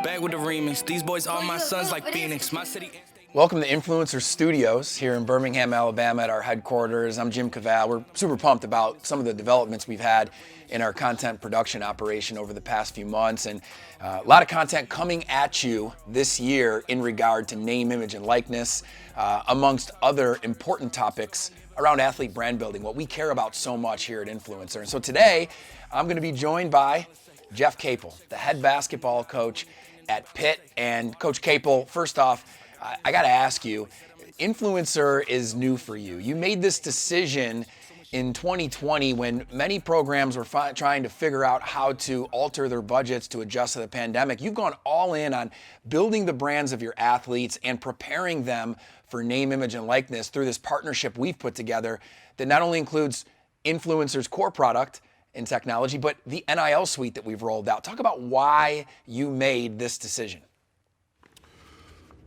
Back with the remix. These boys are my sons like Phoenix. My city. Welcome to Influencer Studios here in Birmingham, Alabama at our headquarters. I'm Jim Capel. We're super pumped about some of the developments we've had in our content production operation over the past few months, and a lot of content coming at you this year in regard to name, image, and likeness, amongst other important topics around athlete brand building, what we care about so much here at Influencer. And so today, I'm going to be joined by Jeff Capel, the head basketball coach at Pitt. And Coach Capel, first off, I got to ask you, Influencer is new for you. You made this decision in 2020 when many programs were trying to figure out how to alter their budgets to adjust to the pandemic. You've gone all in on building the brands of your athletes and preparing them for name, image, and likeness through this partnership we've put together that not only includes Influencer's core product and technology, but the NIL Suite that we've rolled out. Talk about why you made this decision.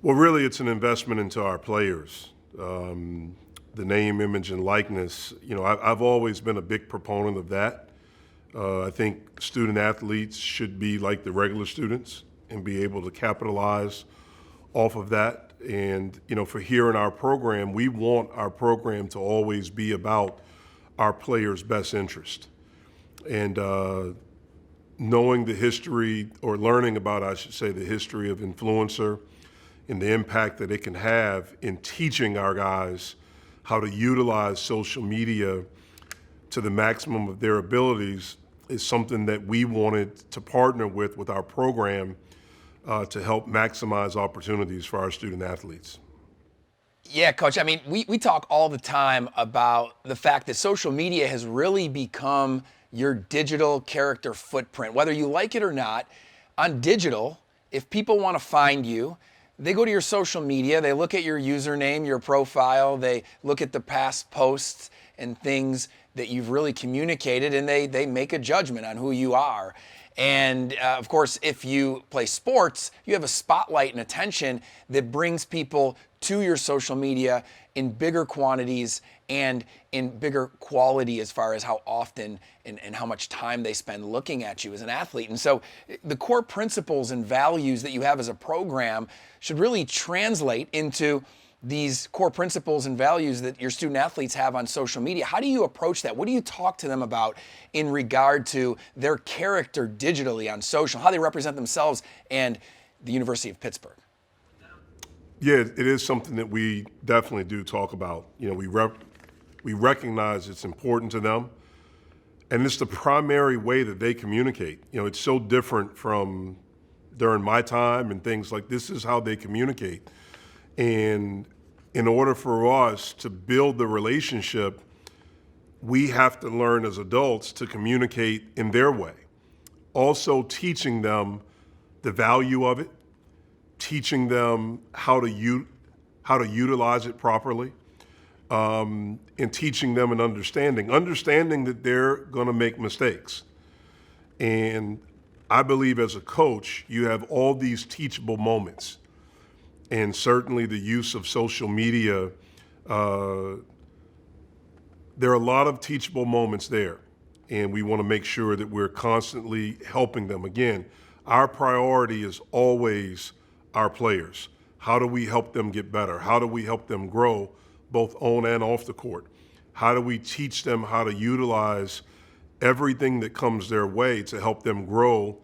Well, really, it's an investment into our players. The name, image, and likeness, I've always been a big proponent of that. I think student athletes should be like the regular students and be able to capitalize off of that. And, for here in our program, we want our program to always be about our players' best interest. And knowing the history, or learning about, I should say, the history of Influencer and the impact that it can have in teaching our guys how to utilize social media to the maximum of their abilities is something that we wanted to partner with our program to help maximize opportunities for our student athletes. Yeah, Coach, I mean, we talk all the time about the fact that social media has really become your digital character footprint. Whether you like it or not, on digital, if people want to find you, they go to your social media, they look at your username, your profile, they look at the past posts and things that you've really communicated, and they make a judgment on who you are. And of course, if you play sports, you have a spotlight and attention that brings people to your social media in bigger quantities and in bigger quality as far as how often and how much time they spend looking at you as an athlete. And so the core principles and values that you have as a program should really translate into these core principles and values that your student athletes have on social media. How do you approach that? What do you talk to them about in regard to their character digitally on social, how they represent themselves and the University of Pittsburgh? Yeah, it is something that we definitely do talk about. We recognize it's important to them, and it's the primary way that they communicate. It's so different from during my time and things like this is how they communicate. And in order for us to build the relationship, we have to learn as adults to communicate in their way. Also teaching them the value of it, teaching them how to utilize it properly, and teaching them an understanding that they're going to make mistakes. And I believe as a coach, you have all these teachable moments. And certainly the use of social media, there are a lot of teachable moments there. And we want to make sure that we're constantly helping them. Again, our priority is always our players. How do we help them get better? How do we help them grow, both on and off the court? How do we teach them how to utilize everything that comes their way to help them grow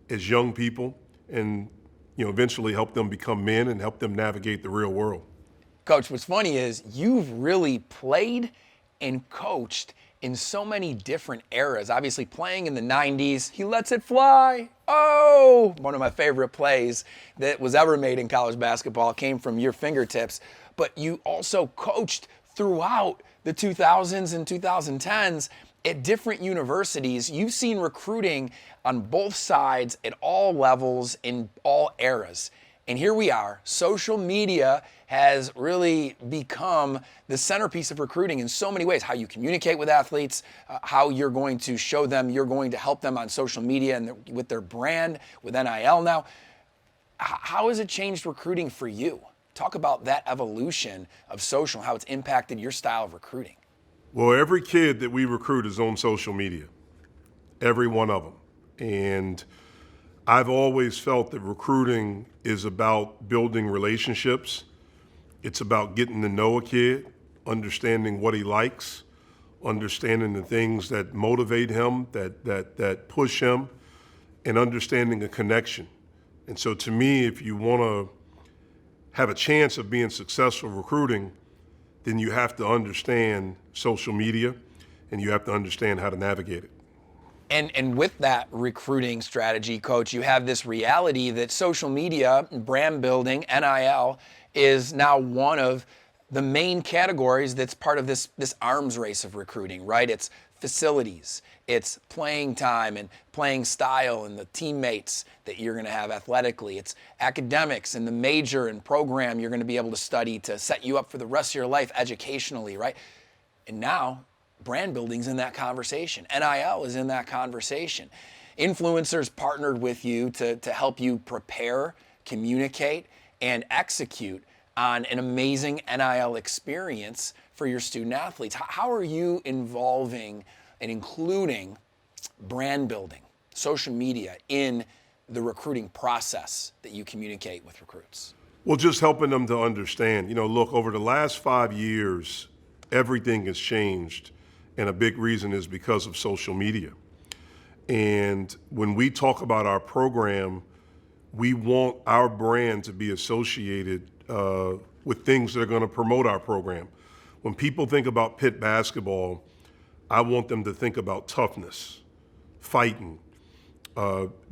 as young people and eventually help them become men and help them navigate the real world? Coach, what's funny is you've really played and coached in so many different eras. Obviously playing in the 90s, he lets it fly. Oh, one of my favorite plays that was ever made in college basketball came from your fingertips. But you also coached throughout the 2000s and 2010s at different universities. You've seen recruiting on both sides at all levels in all eras. And here we are. Social media has really become the centerpiece of recruiting in so many ways. How you communicate with athletes, how you're going to show them, you're going to help them on social media and with their brand, with NIL now. How has it changed recruiting for you? Talk about that evolution of social, how it's impacted your style of recruiting. Well, every kid that we recruit is on social media, every one of them. And I've always felt that recruiting is about building relationships. It's about getting to know a kid, understanding what he likes, understanding the things that motivate him, that push him, and understanding a connection. And so to me, if you want to have a chance of being successful recruiting, then you have to understand social media and you have to understand how to navigate it. And with that recruiting strategy, Coach, you have this reality that social media, brand building, NIL, is now one of the main categories that's part of this arms race of recruiting, right? It's facilities, it's playing time and playing style and the teammates that you're going to have athletically. It's academics and the major and program you're going to be able to study to set you up for the rest of your life educationally, right? And now brand building's in that conversation. NIL is in that conversation. Influencers partnered with you to help you prepare, communicate, and execute on an amazing NIL experience for your student athletes. How are you involving and including brand building, social media in the recruiting process that you communicate with recruits? Well, just helping them to understand, look, over the last 5 years, everything has changed. And a big reason is because of social media. And when we talk about our program, we want our brand to be associated with things that are going to promote our program. When people think about Pitt basketball, I want them to think about toughness, fighting,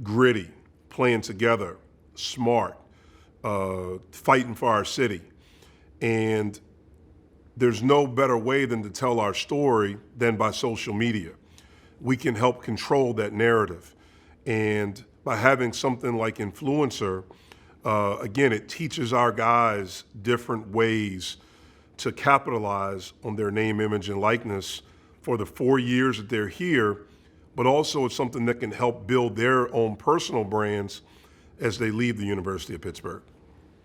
gritty, playing together, smart, fighting for our city. And there's no better way than to tell our story than by social media. We can help control that narrative. And by having something like influencer, again, it teaches our guys different ways to capitalize on their name, image, and likeness for the 4 years that they're here, but also it's something that can help build their own personal brands as they leave the University of Pittsburgh.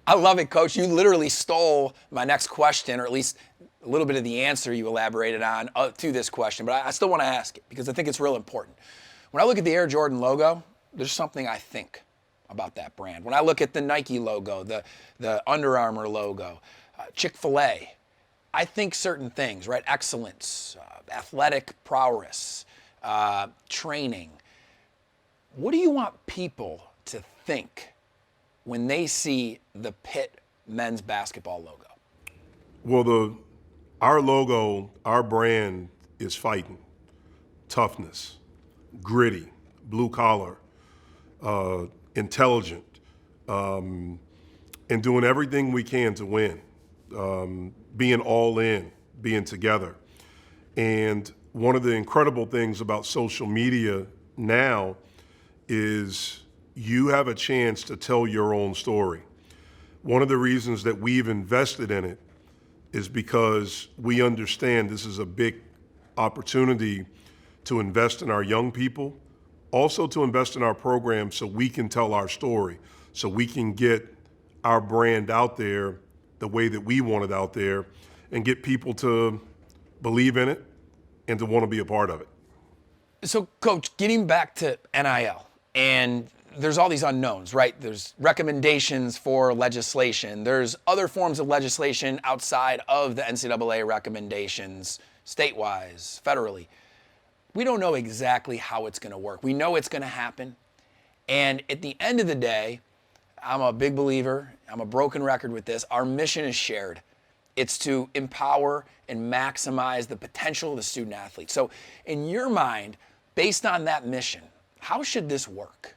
I love it, Coach. You literally stole my next question, or at least a little bit of the answer you elaborated on to this question, but I still want to ask it because I think it's real important. When I look at the Air Jordan logo, there's something I think about that brand. When I look at the Nike logo, the Under Armour logo, Chick-fil-A, I think certain things, right? Excellence, athletic prowess, training. What do you want people to think when they see the Pitt men's basketball logo? Well, our logo, our brand is fighting, toughness, gritty, blue collar, intelligent, and doing everything we can to win, being all in, being together. And one of the incredible things about social media now is you have a chance to tell your own story. One of the reasons that we've invested in it is because we understand this is a big opportunity to invest in our young people, also to invest in our program so we can tell our story, so we can get our brand out there the way that we want it out there and get people to believe in it and to want to be a part of it. So, Coach, getting back to NIL, and there's all these unknowns, right? There's recommendations for legislation. There's other forms of legislation outside of the NCAA recommendations, state-wise, federally. We don't know exactly how it's going to work. We know it's going to happen. And at the end of the day, I'm a big believer, I'm a broken record with this, our mission is shared. It's to empower and maximize the potential of the student athlete. So in your mind, based on that mission, how should this work?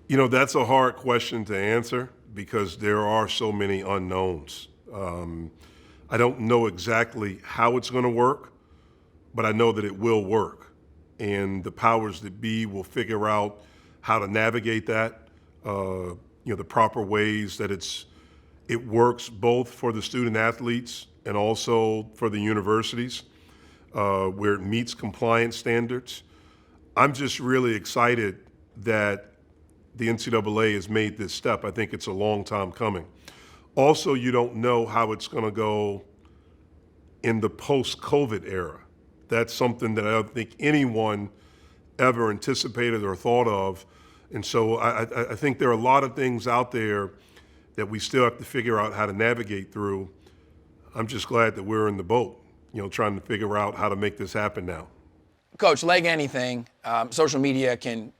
That's a hard question to answer because there are so many unknowns. I don't know exactly how it's going to work, but I know that it will work. And the powers that be will figure out how to navigate that, the proper ways that it works both for the student athletes and also for the universities, where it meets compliance standards. I'm just really excited that the NCAA has made this step. I think it's a long time coming. Also, you don't know how it's going to go in the post-COVID era. That's something that I don't think anyone ever anticipated or thought of. And so I think there are a lot of things out there that we still have to figure out how to navigate through. I'm just glad that we're in the boat, trying to figure out how to make this happen now. Coach, like anything, social media can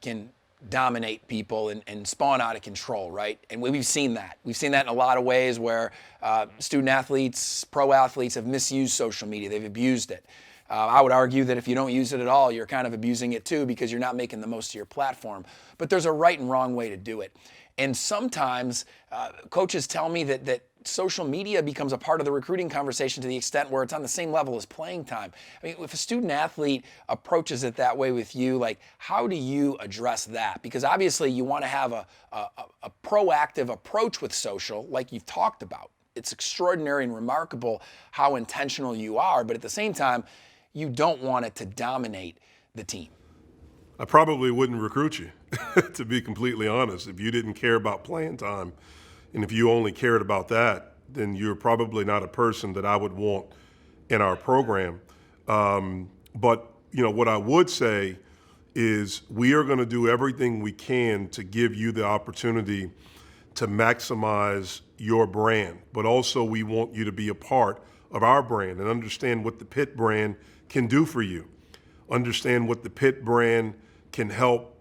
dominate people and spawn out of control, right? And we've seen that. We've seen that in a lot of ways where student athletes, pro athletes have misused social media. They've abused it. I would argue that if you don't use it at all, you're kind of abusing it too because you're not making the most of your platform. But there's a right and wrong way to do it. And sometimes coaches tell me that social media becomes a part of the recruiting conversation to the extent where it's on the same level as playing time. I mean, if a student athlete approaches it that way with you, like, how do you address that? Because obviously you want to have a proactive approach with social, like you've talked about. It's extraordinary and remarkable how intentional you are, but at the same time, you don't want it to dominate the team. I probably wouldn't recruit you, to be completely honest. If you didn't care about playing time, and if you only cared about that, then you're probably not a person that I would want in our program. But what I would say is we are going to do everything we can to give you the opportunity to maximize your brand, but also we want you to be a part of our brand and understand what the Pitt brand can do for you. Understand what the Pitt brand can help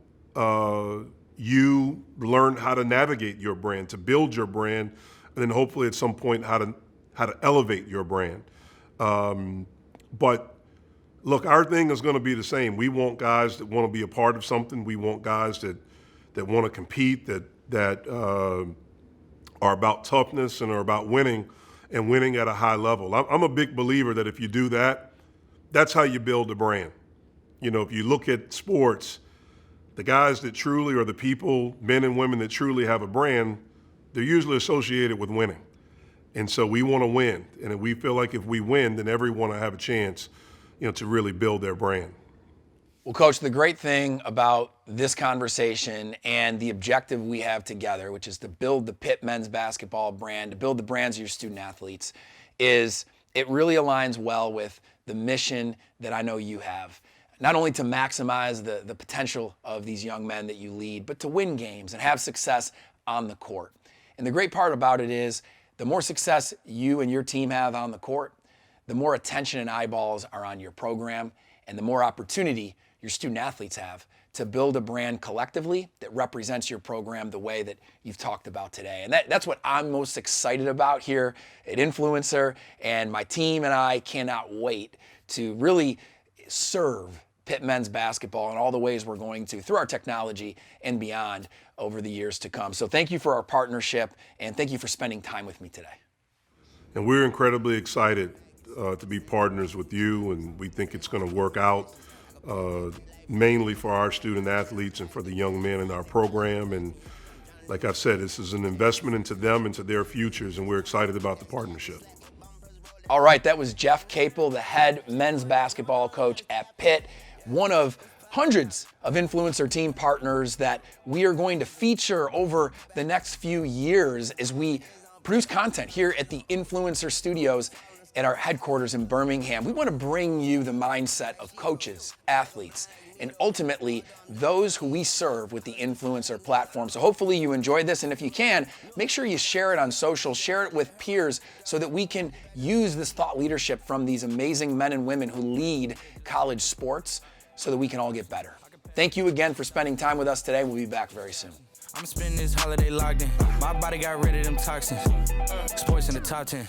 you learn how to navigate your brand, to build your brand, and then hopefully at some point how to elevate your brand. But look, our thing is going to be the same. We want guys that want to be a part of something. We want guys that want to compete, that are about toughness and are about winning and winning at a high level. I'm a big believer that if you do that, that's how you build a brand. If you look at sports, the guys that truly are the people, men and women that truly have a brand, they're usually associated with winning. And so we want to win. And we feel like if we win, then everyone will have a chance, to really build their brand. Well, Coach, the great thing about this conversation and the objective we have together, which is to build the Pitt men's basketball brand, to build the brands of your student athletes, is it really aligns well with the mission that I know you have. Not only to maximize the potential of these young men that you lead, but to win games and have success on the court. And the great part about it is the more success you and your team have on the court, the more attention and eyeballs are on your program, and the more opportunity your student athletes have to build a brand collectively that represents your program the way that you've talked about today. And that's what I'm most excited about here at Influencer, and my team and I cannot wait to really serve Pitt men's basketball in all the ways we're going to through our technology and beyond over the years to come. So thank you for our partnership, and thank you for spending time with me today. And we're incredibly excited to be partners with you, and we think it's going to work out mainly for our student athletes and for the young men in our program. And like I said, this is an investment into them, into their futures, and we're excited about the partnership. All right, that was Jeff Capel, the head men's basketball coach at Pitt, one of hundreds of Influencer team partners that we are going to feature over the next few years as we produce content here at the Influencer Studios at our headquarters in Birmingham. We want to bring you the mindset of coaches, athletes, and ultimately those who we serve with the Influencer platform. So hopefully you enjoyed this, and if you can, make sure you share it on social, share it with peers so that we can use this thought leadership from these amazing men and women who lead college sports so that we can all get better. Thank you again for spending time with us today. We'll be back very soon. I'm spending this holiday locked in. My body got rid of them toxins. Sports in the top 10.